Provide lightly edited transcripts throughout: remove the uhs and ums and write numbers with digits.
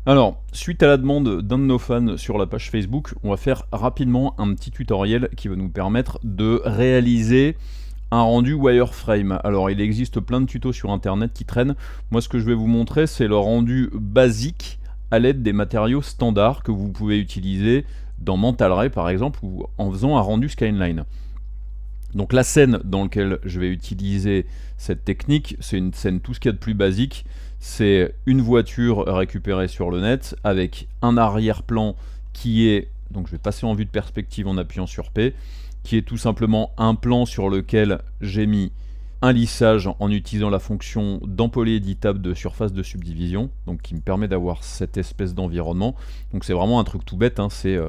Alors, suite à la demande d'un de nos fans sur la page Facebook, on va faire rapidement un petit tutoriel qui va nous permettre de réaliser un rendu wireframe. Alors, il existe plein de tutos sur internet qui traînent. Moi, ce que je vais vous montrer, c'est le rendu basique à l'aide des matériaux standards que vous pouvez utiliser dans Mental Ray par exemple, ou en faisant un rendu skyline. Donc la scène dans laquelle je vais utiliser cette technique, c'est une scène tout ce qu'il y a de plus basique. C'est une voiture récupérée sur le net avec un arrière-plan qui est, donc je vais passer en vue de perspective en appuyant sur P, qui est tout simplement un plan sur lequel j'ai mis un lissage en utilisant la fonction d'empolé éditable de surface de subdivision, donc qui me permet d'avoir cette espèce d'environnement. Donc c'est vraiment un truc tout bête, hein, c'est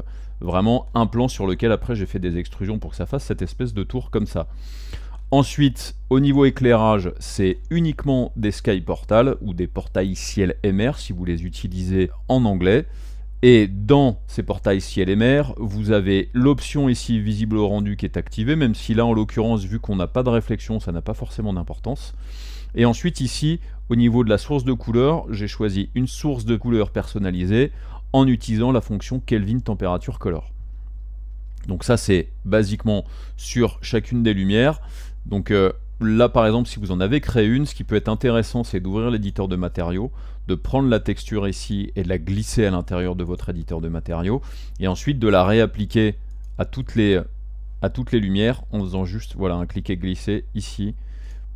vraiment un plan sur lequel après j'ai fait des extrusions pour que ça fasse cette espèce de tour comme ça. Ensuite, au niveau éclairage, c'est uniquement des sky portals ou des portails ciel et mer si vous les utilisez en anglais. Et dans ces portails ciel et mer, vous avez l'option ici visible au rendu qui est activée, même si là en l'occurrence, vu qu'on n'a pas de réflexion, ça n'a pas forcément d'importance. Et ensuite ici, au niveau de la source de couleur, j'ai choisi une source de couleur personnalisée en utilisant la fonction Kelvin Temperature Color. Donc ça c'est basiquement sur chacune des lumières. Donc là par exemple si vous en avez créé une, ce qui peut être intéressant c'est d'ouvrir l'éditeur de matériaux, de prendre la texture ici et de la glisser à l'intérieur de votre éditeur de matériaux, et ensuite de la réappliquer à toutes les lumières en faisant juste voilà, un cliquer glisser ici,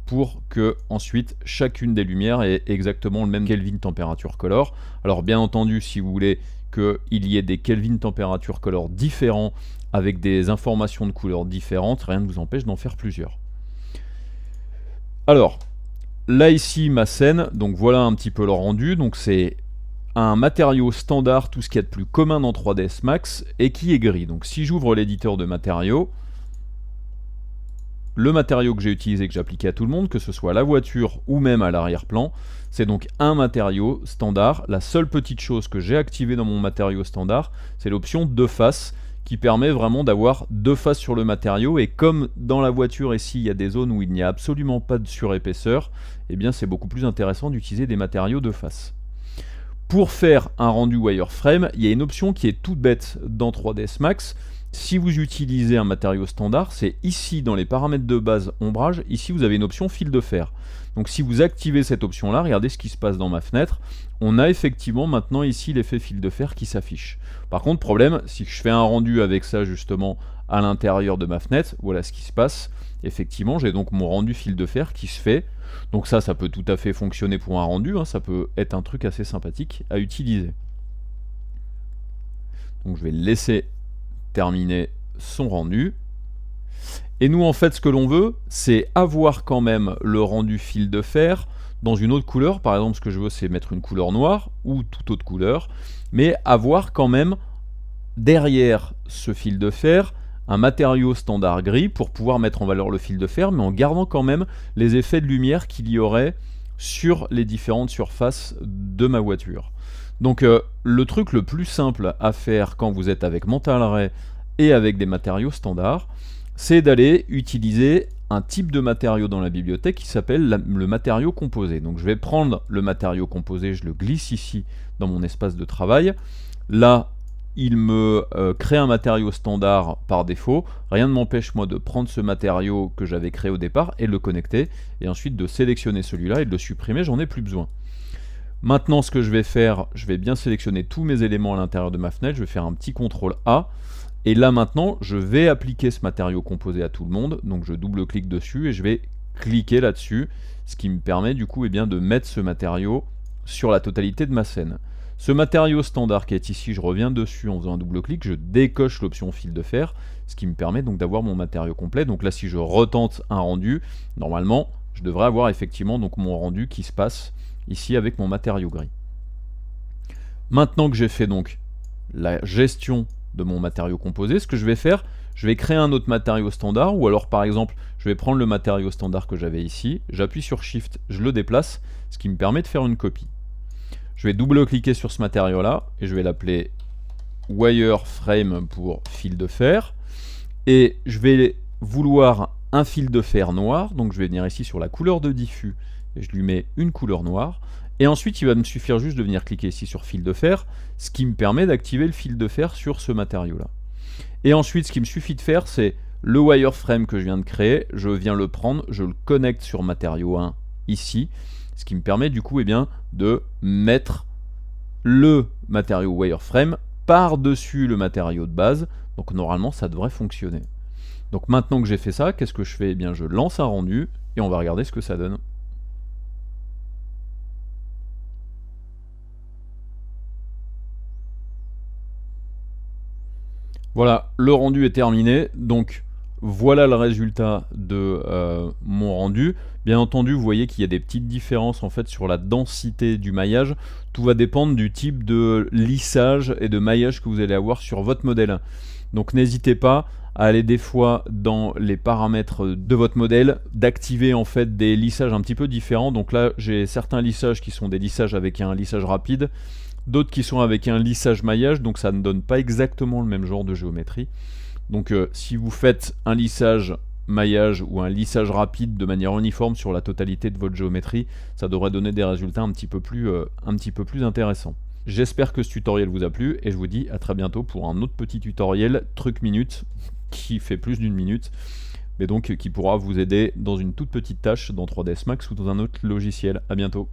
pour que ensuite chacune des lumières ait exactement le même Kelvin Temperature Color. Alors bien entendu si vous voulez qu'il y ait des Kelvin Temperature Color différents avec des informations de couleurs différentes, rien ne vous empêche d'en faire plusieurs. Alors, là ici ma scène, donc voilà un petit peu le rendu, donc c'est un matériau standard, tout ce qu'il y a de plus commun dans 3ds Max, et qui est gris. Donc si j'ouvre l'éditeur de matériaux, le matériau que j'ai utilisé, que j'ai appliqué à tout le monde, que ce soit à la voiture ou même à l'arrière-plan, c'est donc un matériau standard. La seule petite chose que j'ai activée dans mon matériau standard, c'est l'option 2 faces, qui permet vraiment d'avoir 2 faces sur le matériau, et comme dans la voiture ici il y a des zones où il n'y a absolument pas de surépaisseur, et bien c'est beaucoup plus intéressant d'utiliser des matériaux 2 faces. Pour faire un rendu wireframe, il y a une option qui est toute bête dans 3ds Max. Si vous utilisez un matériau standard, c'est ici dans les paramètres de base ombrage, ici vous avez une option fil de fer. Donc si vous activez cette option là, regardez ce qui se passe dans ma fenêtre, on a effectivement maintenant ici l'effet fil de fer qui s'affiche. Par contre problème, si je fais un rendu avec ça justement à l'intérieur de ma fenêtre, voilà ce qui se passe. Effectivement j'ai donc mon rendu fil de fer qui se fait. Donc ça peut tout à fait fonctionner pour un rendu, hein, ça peut être un truc assez sympathique à utiliser. Donc je vais le laisser terminer son rendu. Et nous en fait ce que l'on veut, c'est avoir quand même le rendu fil de fer dans une autre couleur. Par exemple ce que je veux c'est mettre une couleur noire ou toute autre couleur, mais avoir quand même derrière ce fil de fer un matériau standard gris pour pouvoir mettre en valeur le fil de fer, mais en gardant quand même les effets de lumière qu'il y aurait sur les différentes surfaces de ma voiture. Donc le truc le plus simple à faire quand vous êtes avec Mental Ray et avec des matériaux standards, c'est d'aller utiliser un type de matériau dans la bibliothèque qui s'appelle le matériau composé. Donc je vais prendre le matériau composé, je le glisse ici dans mon espace de travail. Là, il me crée un matériau standard par défaut. Rien ne m'empêche moi de prendre ce matériau que j'avais créé au départ et de le connecter, et ensuite de sélectionner celui-là et de le supprimer, j'en ai plus besoin. Maintenant ce que je vais faire, je vais bien sélectionner tous mes éléments à l'intérieur de ma fenêtre, je vais faire un petit CTRL A, et là maintenant je vais appliquer ce matériau composé à tout le monde, donc je double-clique dessus et je vais cliquer là-dessus, ce qui me permet du coup de mettre ce matériau sur la totalité de ma scène. Ce matériau standard qui est ici, je reviens dessus en faisant un double-clic, je décoche l'option fil de fer, ce qui me permet donc d'avoir mon matériau complet. Donc là si je retente un rendu, normalement je devrais avoir effectivement donc mon rendu qui se passe ici avec mon matériau gris. Maintenant que j'ai fait donc la gestion de mon matériau composé, ce que je vais faire, je vais créer un autre matériau standard, ou alors par exemple je vais prendre le matériau standard que j'avais ici, j'appuie sur Shift, je le déplace, ce qui me permet de faire une copie. Je vais double-cliquer sur ce matériau là et je vais l'appeler wireframe pour fil de fer, et je vais vouloir un fil de fer noir, donc je vais venir ici sur la couleur de diffus et je lui mets une couleur noire, Et ensuite, il va me suffire juste de venir cliquer ici sur fil de fer, ce qui me permet d'activer le fil de fer sur ce matériau-là. Et ensuite, ce qu'il me suffit de faire, c'est le wireframe que je viens de créer, je viens le prendre, je le connecte sur matériau 1 ici, ce qui me permet du coup de mettre le matériau wireframe par-dessus le matériau de base. Donc normalement, ça devrait fonctionner. Donc maintenant que j'ai fait ça, qu'est-ce que je fais? Je lance un rendu et on va regarder ce que ça donne. Voilà, le rendu est terminé, donc voilà le résultat de mon rendu. Bien entendu, vous voyez qu'il y a des petites différences en fait sur la densité du maillage. Tout va dépendre du type de lissage et de maillage que vous allez avoir sur votre modèle. Donc n'hésitez pas à aller des fois dans les paramètres de votre modèle, d'activer en fait des lissages un petit peu différents. Donc là, j'ai certains lissages qui sont des lissages avec un lissage rapide, d'autres qui sont avec un lissage maillage, donc ça ne donne pas exactement le même genre de géométrie. Donc si vous faites un lissage maillage ou un lissage rapide de manière uniforme sur la totalité de votre géométrie, ça devrait donner des résultats un petit peu plus intéressants. J'espère que ce tutoriel vous a plu et je vous dis à très bientôt pour un autre petit tutoriel truc minute qui fait plus d'une minute, mais donc qui pourra vous aider dans une toute petite tâche dans 3ds Max ou dans un autre logiciel. À bientôt.